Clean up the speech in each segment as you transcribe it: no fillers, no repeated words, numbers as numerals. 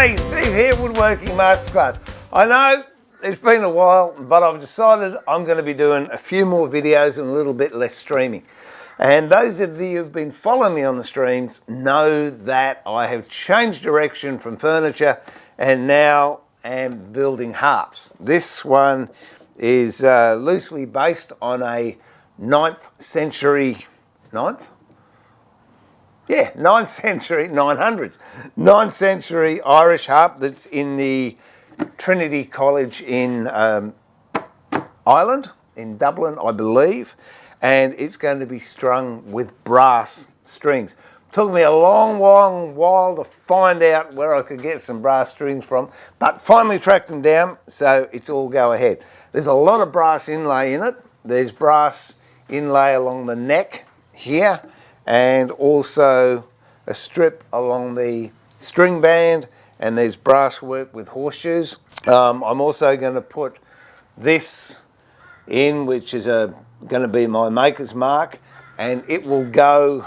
G'day, Steve here, Woodworking Masterclass. I know it's been a while, but I've decided I'm going to be doing a few more videos and a little bit less streaming. And those of you who've been following me on the streams know that I have changed direction from furniture and now am building harps. This one is loosely based on a 9th century Irish harp that's in the Trinity College in Ireland, in Dublin, I believe, and it's going to be strung with brass strings. Took me a long while to find out where I could get some brass strings from, but finally tracked them down, so it's all go ahead. There's a lot of brass inlay in it. There's brass inlay along the neck here, and also a strip along the string band, and there's brass work with horseshoes. I'm also going to put this in, which is going to be my maker's mark, and it will go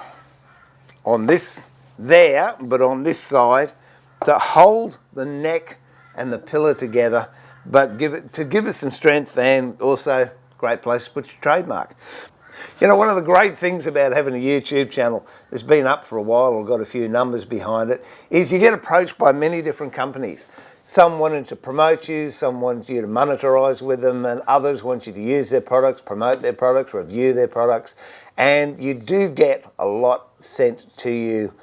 on this there, but on this side, to hold the neck and the pillar together, but give it some strength, and also great place to put your trademark. You know, one of the great things about having a YouTube channel that's been up for a while, or got a few numbers behind it, is you get approached by many different companies. Some wanting to promote you, some want you to monetize with them, and others want you to use their products, promote their products, review their products, and you do get a lot sent to you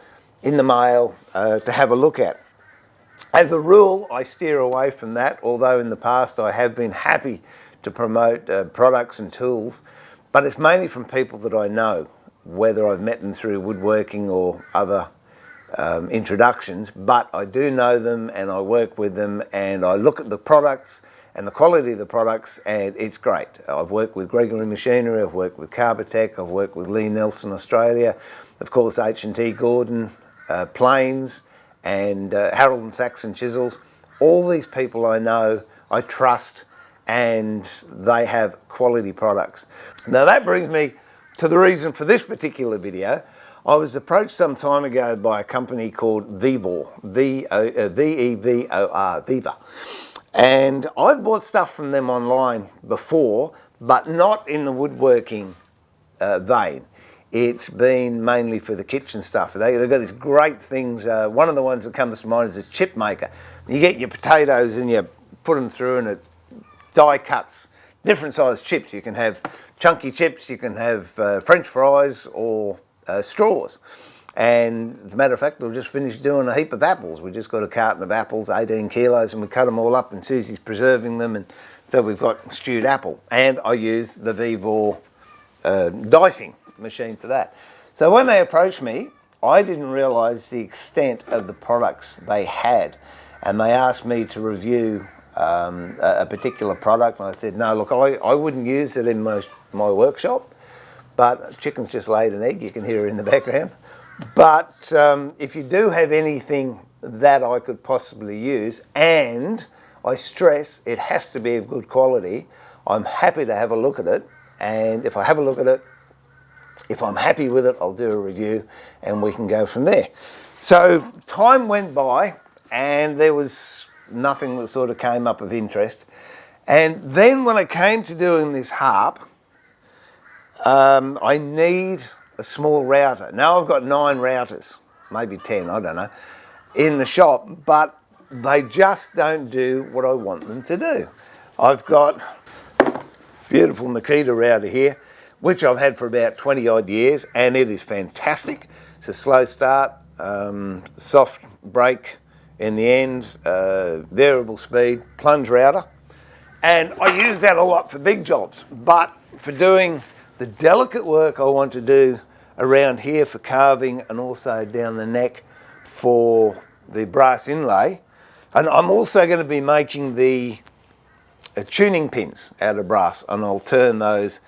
in the mail to have a look at. As a rule, I steer away from that, although in the past I have been happy to promote products and tools, but it's mainly from people that I know, whether I've met them through woodworking or other introductions, but I do know them and I work with them and I look at the products and the quality of the products, and it's great. I've worked with Gregory Machinery, I've worked with Carbotech, I've worked with Lee Nelson Australia, of course H&T Gordon, Planes, and Harold and Saxon Chisels. All these people I know, I trust, and they have quality products. Now that brings me to the reason for this particular video. I was approached some time ago by a company called VEVOR, V-E-V-O-R, VEVOR. And I've bought stuff from them online before, but not in the woodworking vein. It's been mainly for the kitchen stuff. They've got these great things. One of the ones that comes to mind is a chip maker. You get your potatoes and you put them through and it die cuts different size chips. You can have chunky chips, you can have French fries, or straws. And as a matter of fact, we've just finished doing a heap of apples. We just got a carton of apples, 18 kilos, and we cut them all up, and Susie's preserving them, and so we've got stewed apple. And I use the VEVOR dicing machine for that. So when they approached me, I didn't realise the extent of the products they had, and they asked me to review a particular product, and I said, no, look, I wouldn't use it in my workshop, but chicken's just laid an egg, you can hear it in the background. But if you do have anything that I could possibly use, and I stress it has to be of good quality, I'm happy to have a look at it, and if I have a look at it, if I'm happy with it, I'll do a review and we can go from there. So time went by and there was nothing that sort of came up of interest. And then when I came to doing this harp, I need a small router. Now I've got 9 routers, maybe 10, I don't know, in the shop, but they just don't do what I want them to do. I've got beautiful Makita router here, which I've had for about 20 odd years, and it is fantastic. It's a slow start, soft break in the end, variable speed, plunge router. And I use that a lot for big jobs, but for doing the delicate work I want to do around here for carving and also down the neck for the brass inlay. And I'm also going to be making the tuning pins out of brass, and I'll turn those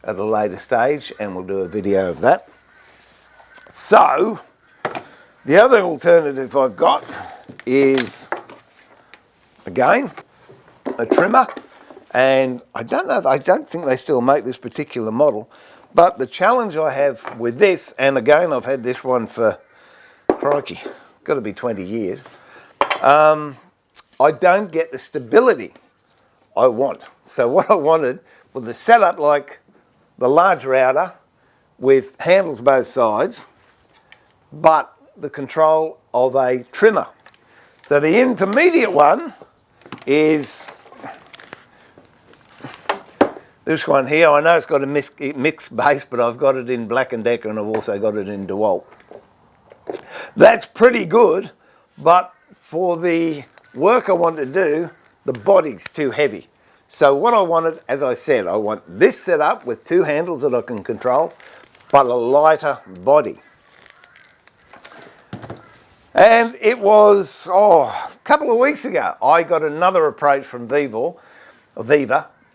at a later stage and we'll do a video of that. So the other alternative I've got is, again, a trimmer, and I don't think they still make this particular model, but the challenge I have with this, and again I've had this one for, crikey, got to be 20 years, I don't get the stability I want. So what I wanted was a setup like the large router with handles both sides, but the control of a trimmer. So the intermediate one is this one here. I know it's got a mixed bass, but I've got it in Black & Decker and I've also got it in DeWalt. That's pretty good, but for the work I want to do, the body's too heavy. So what I wanted, as I said, I want this set up with two handles that I can control, but a lighter body. And it was, a couple of weeks ago, I got another approach from VEVOR,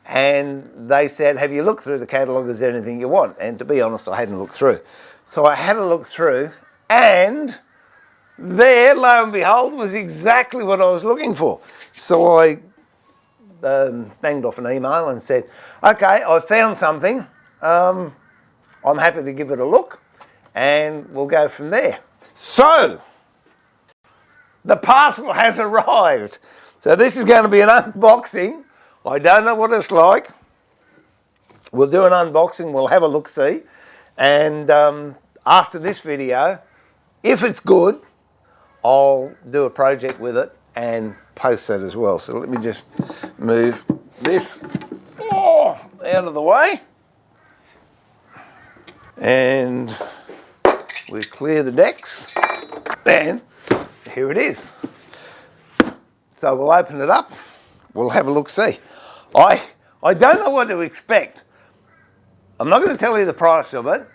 and they said, have you looked through the catalogue, is there anything you want? And to be honest, I hadn't looked through. So I had a look through, and there, lo and behold, was exactly what I was looking for. So I banged off an email and said, okay, I found something. I'm happy to give it a look, and we'll go from there. So the parcel has arrived. So this is going to be an unboxing. I don't know what it's like. We'll do an unboxing. We'll have a look-see. And after this video, if it's good, I'll do a project with it and post that as well. So let me just move this out of the way. And we clear the decks. And here it is. So we'll open it up. We'll have a look-see. I don't know what to expect. I'm not going to tell you the price of it,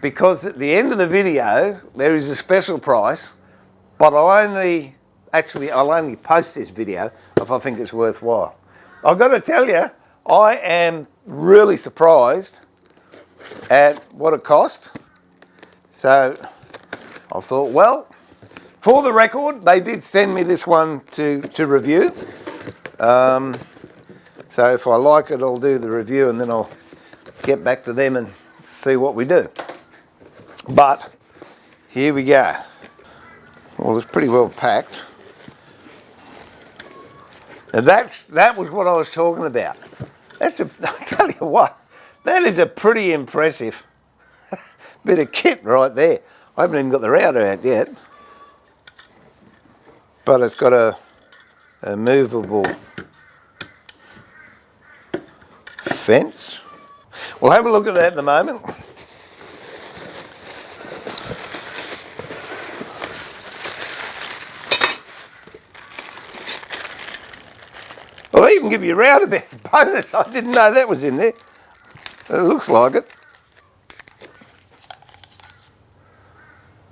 because at the end of the video there is a special price, but I'll only post this video if I think it's worthwhile. I've got to tell you, I am really surprised at what it cost. So I thought, well, for the record, they did send me this one to review. So if I like it, I'll do the review and then I'll get back to them and see what we do. But here we go. Well, it's pretty well packed. And that was what I was talking about. I'll tell you what, that is a pretty impressive bit of kit right there. I haven't even got the router out yet. But it's got a movable fence. We'll have a look at that in a moment. Well, they even give you a router bonus. I didn't know that was in there. It looks like it.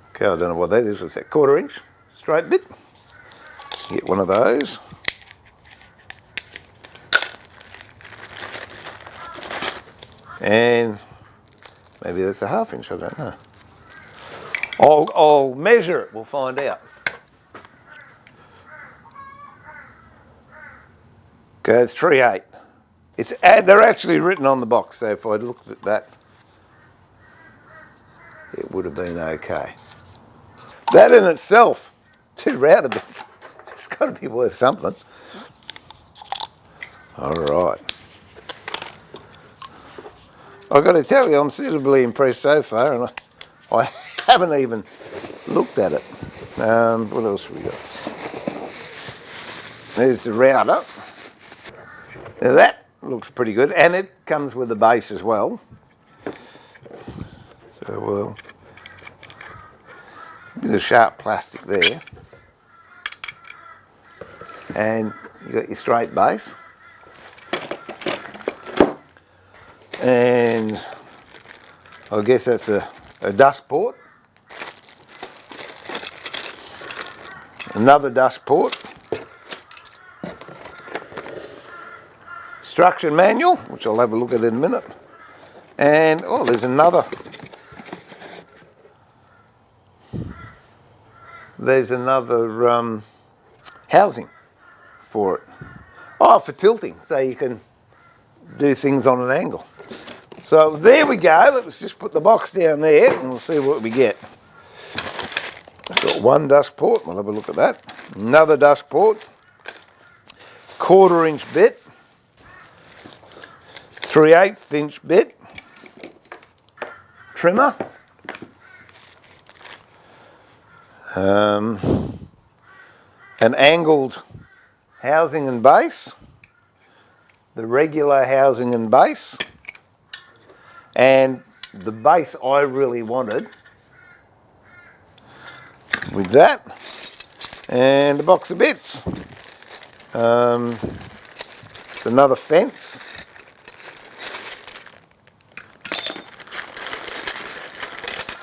Okay, I don't know what that is. What's that, 1/4 inch straight bit? Get one of those. And maybe that's a 1/2 inch, I don't know. I'll measure it, we'll find out. Okay, it's 3/8. They're actually written on the box, so if I'd looked at that, it would have been okay. That in itself, 2 router bits, it's got to be worth something. All right. I've got to tell you, I'm suitably impressed so far, and I haven't even looked at it. What else have we got? There's the router. Now that looks pretty good, and it comes with a base as well. So we'll a bit of sharp plastic there, and you got your straight base. And I guess that's a dust port. Another dust port. Instruction manual, which I'll have a look at in a minute. And, oh, there's another. There's another housing for it. Oh, for tilting, so you can do things on an angle. So there we go. Let's just put the box down there and we'll see what we get. I've got One dust port, we'll have a look at that. Another dust port. 1/4 inch bit. 3/8 inch bit. Trimmer. An angled housing and base. The regular housing and base. And the base I really wanted with that, and a box of bits. It's another fence.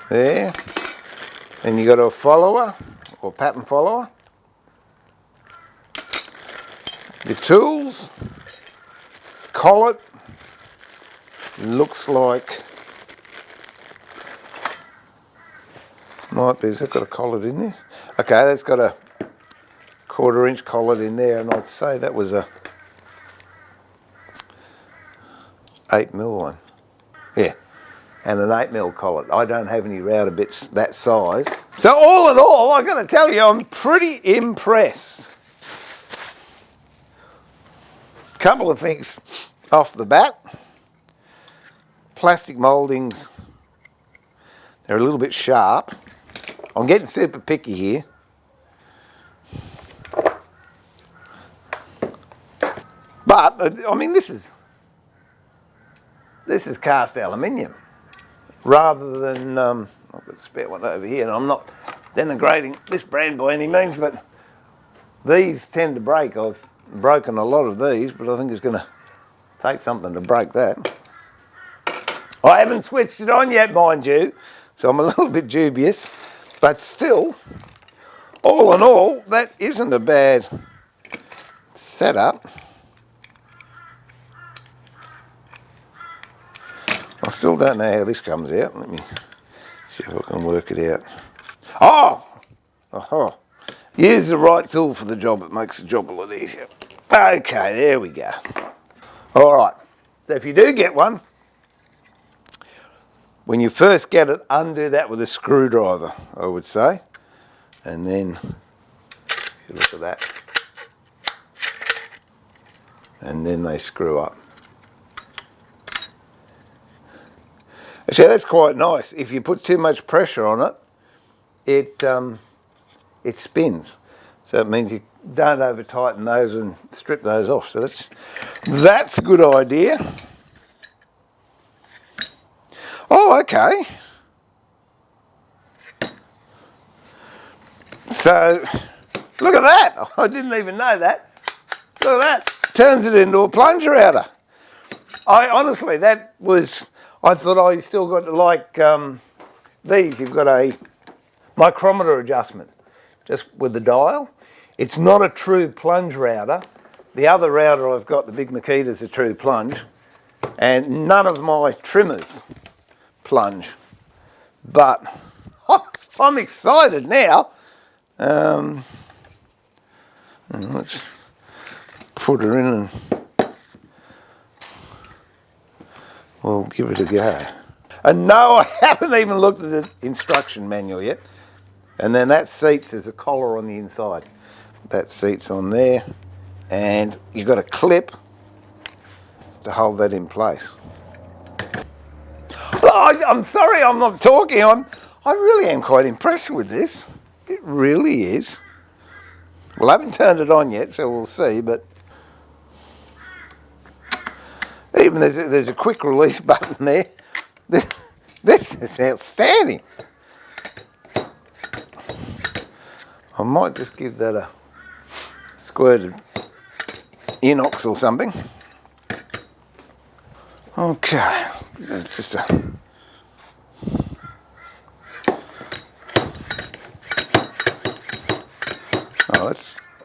There. And you got a follower, or pattern follower. Your tools. Collet. Looks like, might be, has that got a collet in there? Okay, that's got a 1/4 inch collet in there, and I'd say that was a 8mm one. Yeah, and an 8mm collet. I don't have any router bits that size. So all in all, I got to tell you, I'm pretty impressed. Couple of things off the bat. Plastic mouldings, they're a little bit sharp. I'm getting super picky here. But, I mean, this is cast aluminium rather than, I've got a spare one over here, and I'm not denigrating this brand by any means, but these tend to break. I've broken a lot of these, but I think it's going to take something to break that. I haven't switched it on yet, mind you, so I'm a little bit dubious, but still, all in all, that isn't a bad setup. I still don't know how this comes out. Let me see if I can work it out. Oh! Use the right tool for the job. It makes the job a lot easier. Okay, there we go. All right, so if you do get one, when you first get it, undo that with a screwdriver, I would say. And then, you look at that. And then they screw up. Actually, that's quite nice. If you put too much pressure on it, it spins. So it means you don't over tighten those and strip those off. So that's a good idea. Oh, okay. So, look at that. I didn't even know that. Look at that. Turns it into a plunger router. Honestly, that was, I thought I still got to like these. You've got a micrometer adjustment just with the dial. It's not a true plunge router. The other router I've got, the Big Makita's a true plunge. And none of my trimmers plunge. But I'm excited now. Let's put her in and we'll give it a go. And no, I haven't even looked at the instruction manual yet. And then that seats, there's a collar on the inside. That seats on there. And you've got a clip to hold that in place. I'm sorry I'm not talking. I really am quite impressed with this. It really is. Well, I haven't turned it on yet, so we'll see, but even there's a quick release button there. This is outstanding. I might just give that a squirt of inox or something. Okay, just a... Oh,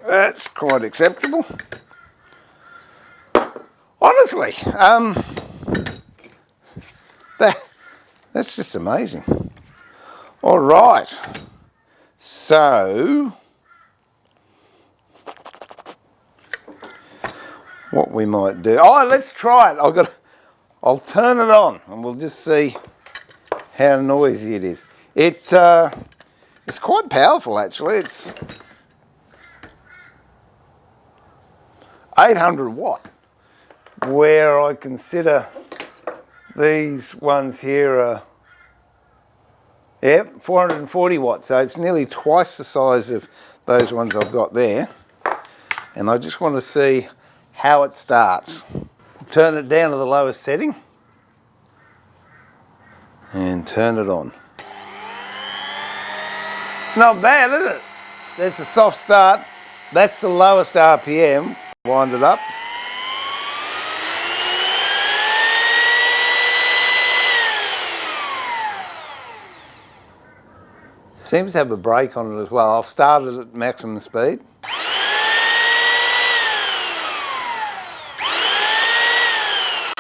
that's quite acceptable. Honestly, that's just amazing. All right, so what we might do? Oh, let's try it. I'll turn it on and we'll just see how noisy it is. It's quite powerful actually. It's 800 watt, where I consider these ones here are, yeah, 440 watts. So it's nearly twice the size of those ones I've got there. And I just want to see how it starts. Turn it down to the lowest setting and turn it on. Not bad, is it? That's a soft start. That's the lowest RPM. Wind it up. Seems to have a brake on it as well. I'll start it at maximum speed.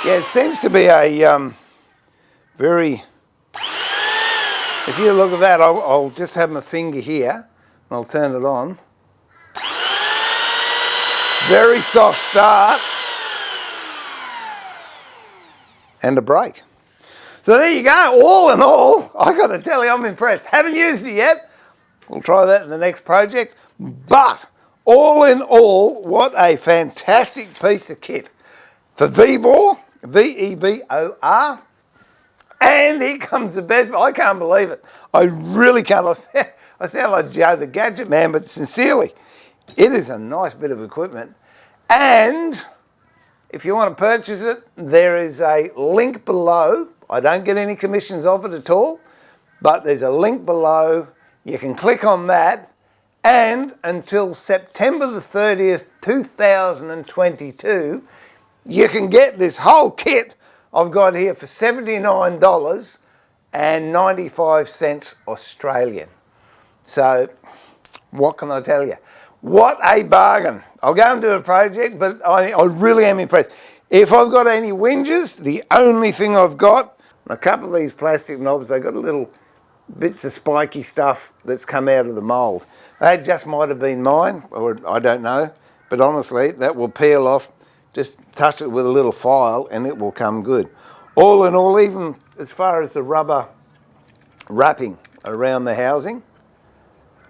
Yeah, it seems to be a very, if you look at that, I'll just have my finger here and I'll turn it on. Very soft start and a brake. So there you go. All in all, I got to tell you, I'm impressed. Haven't used it yet. We'll try that in the next project. But all in all, what a fantastic piece of kit for VEVOR, V-E-V-O-R. And here comes the best. I can't believe it. I really can't. I sound like Joe the Gadget Man, but sincerely, it is a nice bit of equipment. And if you want to purchase it, there is a link below. I don't get any commissions off it at all, but there's a link below. You can click on that. And until September the 30th, 2022, you can get this whole kit I've got here for $79.95 Australian. So what can I tell you? What a bargain. I'll go and do a project, but I really am impressed. If I've got any whinges, the only thing I've got, a couple of these plastic knobs, they've got little bits of spiky stuff that's come out of the mould. That just might have been mine, or I don't know, but honestly, that will peel off. Just touch it with a little file and it will come good. All in all, even as far as the rubber wrapping around the housing,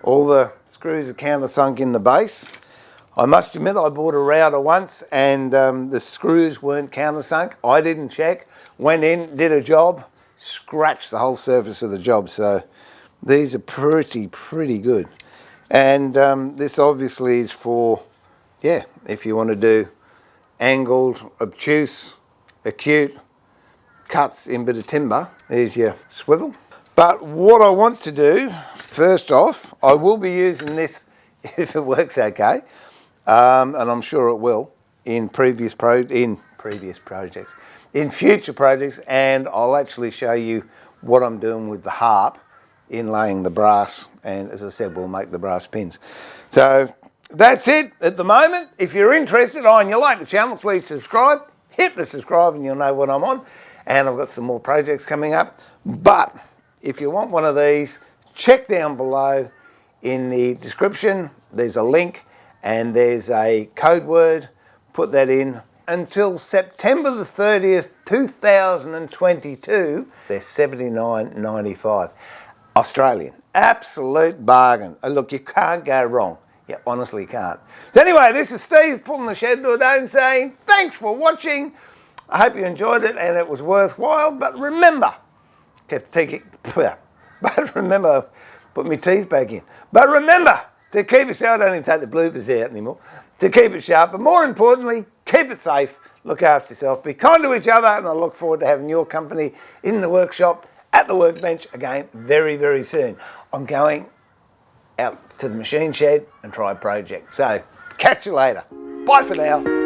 all the screws are countersunk in the base. I must admit, I bought a router once and the screws weren't countersunk. I didn't check, went in, did a job, scratched the whole surface of the job. So these are pretty good. And this obviously is for, yeah, if you want to do angled, obtuse, acute cuts in bit of timber. There's your swivel. But what I want to do, first off, I will be using this if it works okay, and I'm sure it will in future projects, and I'll actually show you what I'm doing with the harp, inlaying the brass, and as I said, we'll make the brass pins. So that's it at the moment. If you're interested and you like the channel, please subscribe. Hit the subscribe and you'll know when I'm on. And I've got some more projects coming up. But if you want one of these, check down below in the description. There's a link and there's a code word. Put that in. Until September the 30th, 2022, they're $79.95 Australian. Absolute bargain. And look, you can't go wrong. You honestly can't. So anyway, this is Steve pulling the shed door down saying thanks for watching. I hope you enjoyed it and it was worthwhile. But remember, put my teeth back in. But remember to keep it sharp. I don't even take the bloopers out anymore. To keep it sharp, but more importantly, keep it safe. Look after yourself. Be kind to each other, and I look forward to having your company in the workshop, at the workbench again very soon. I'm going out to the machine shed and try a project. So catch you later. Bye for now.